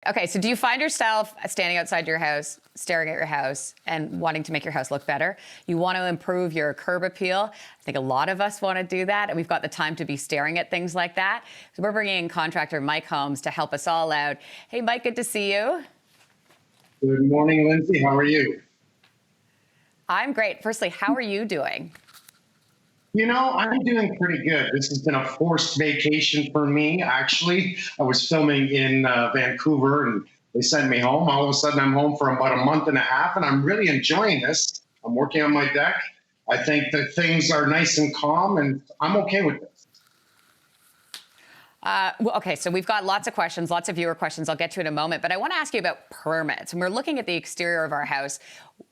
Okay, so do you find yourself standing outside your house, staring at your house, and wanting to make your house look better? You want to improve your curb appeal. I think a lot of us want to do that, and we've got the time to be staring at things like that. So we're bringing in contractor Mike Holmes to help us all out. Hey, Mike, good to see you. Good morning, Lindsey. How are you? I'm great. Firstly, how are you doing? I'm doing pretty good. This has been a forced vacation for me, actually. I was filming in Vancouver and they sent me home. All of a sudden, I'm home for about a month and a half, and I'm really enjoying this. I'm working on my deck. I think that things are nice and calm, and I'm okay with this. Okay, so we've got lots of questions, lots of viewer questions I'll get to in a moment, but I want to ask you about permits. And we're looking at the exterior of our house,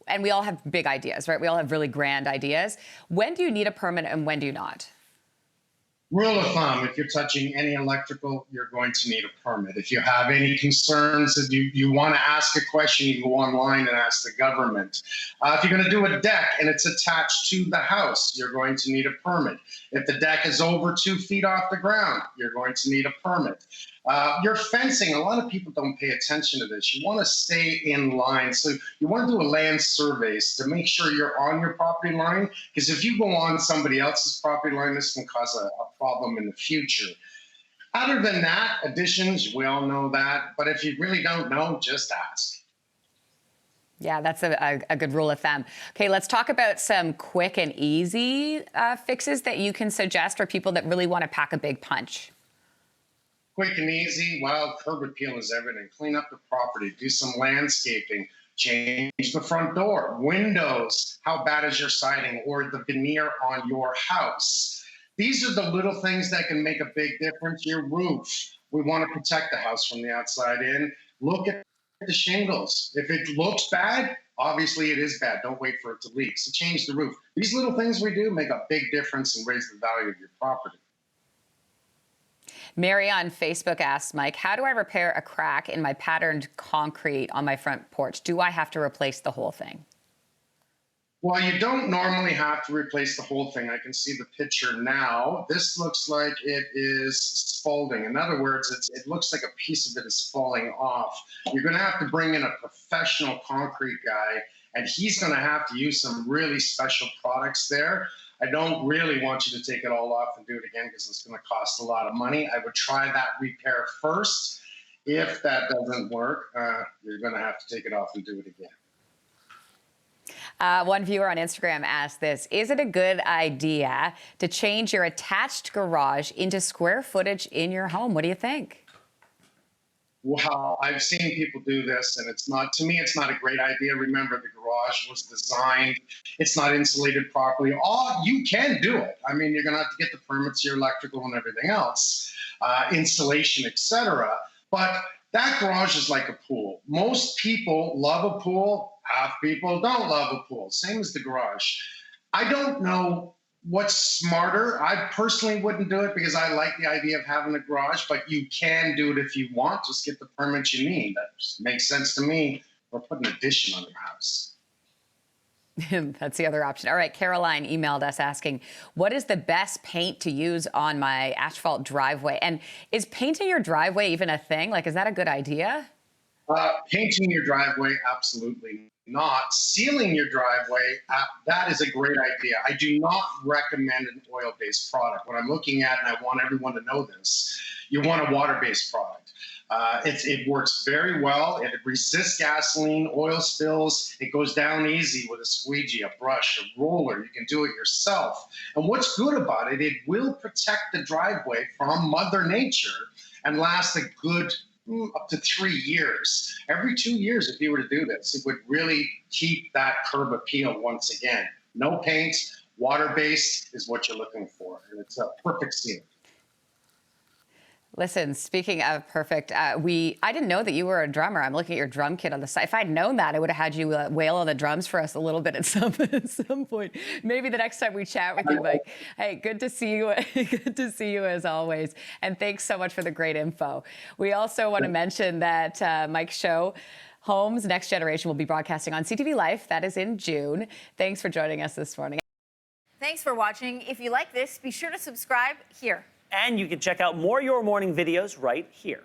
and we all have big ideas, right? We all have really grand ideas. When do you need a permit and when do you not? Rule of thumb, if you're touching any electrical, you're going to need a permit. If you have any concerns that you want to ask a question, you go online and ask the government. If you're going to do a deck and it's attached to the house, you're going to need a permit. If the deck is over 2 feet off the ground, you're going to need a permit. Your fencing, a lot of people don't pay attention to this. You want to stay in line. So you want to do a land surveys to make sure you're on your property line, because if you go on somebody else's property line, this can cause a problem in the future. Other than that, additions, we all know that. But if you really don't know, just ask. Yeah, that's a good rule of thumb. Okay, let's talk about some quick and easy fixes that you can suggest for people that really want to pack a big punch. Quick and easy. Well, curb appeal is everything. Clean up the property, do some landscaping, change the front door, windows. How bad is your siding or the veneer on your house? These are the little things that can make a big difference. Your roof. We want to protect the house from the outside in. Look at the shingles. If it looks bad, obviously it is bad. Don't wait for it to leak. So change the roof. These little things we do make a big difference and raise the value of your property. Mary on Facebook asks, Mike, how do I repair a crack in my patterned concrete on my front porch? Do I have to replace the whole thing? Well, you don't normally have to replace the whole thing. I can see the picture now. This looks like it is folding. In other words, it looks like a piece of it is falling off. You're going to have to bring in a professional concrete guy, and he's going to have to use some really special products there. I don't really want you to take it all off and do it again because it's going to cost a lot of money. I would try that repair first. If that doesn't work, you're going to have to take it off and do it again. One viewer on Instagram asked this, is it a good idea to change your attached garage into square footage in your home? What do you think? Wow, I've seen people do this, and to me, it's not a great idea. Remember, the garage was designed, it's not insulated properly. You can do it. I mean, you're going to have to get the permits, your electrical and everything else, insulation, etc. But that garage is like a pool. Most people love a pool. Half people don't love a pool. Same as the garage. I don't know what's smarter. I personally wouldn't do it because I like the idea of having a garage, but you can do it if you want. Just get the permits you need. That makes sense to me. Or put an addition on your house. That's the other option. All right, Caroline emailed us asking, what is the best paint to use on my asphalt driveway? And is painting your driveway even a thing? Like, is that a good idea? Painting your driveway, absolutely not. Sealing your driveway, that is a great idea. I do not recommend an oil-based product. What I'm looking at, and I want everyone to know this, you want a water-based product. It works very well. It resists gasoline, oil spills. It goes down easy with a squeegee, a brush, a roller. You can do it yourself. And what's good about it, it will protect the driveway from Mother Nature and last a good up to 3 years. Every 2 years, if you were to do this, it would really keep that curb appeal once again. No paint, water-based is what you're looking for, and it's a perfect seal. Listen, speaking of perfect, I didn't know that you were a drummer. I'm looking at your drum kit on the side. If I'd known that, I would have had you wail on the drums for us a little bit at some point. Maybe the next time we chat with you, Mike. Hey, good to see you. Good to see you as always. And thanks so much for the great info. We also want to mention that Mike's show, Holmes, Next Generation, will be broadcasting on CTV Life. That is in June. Thanks for joining us this morning. Thanks for watching. If you like this, be sure to subscribe here. And you can check out more Your Morning videos right here.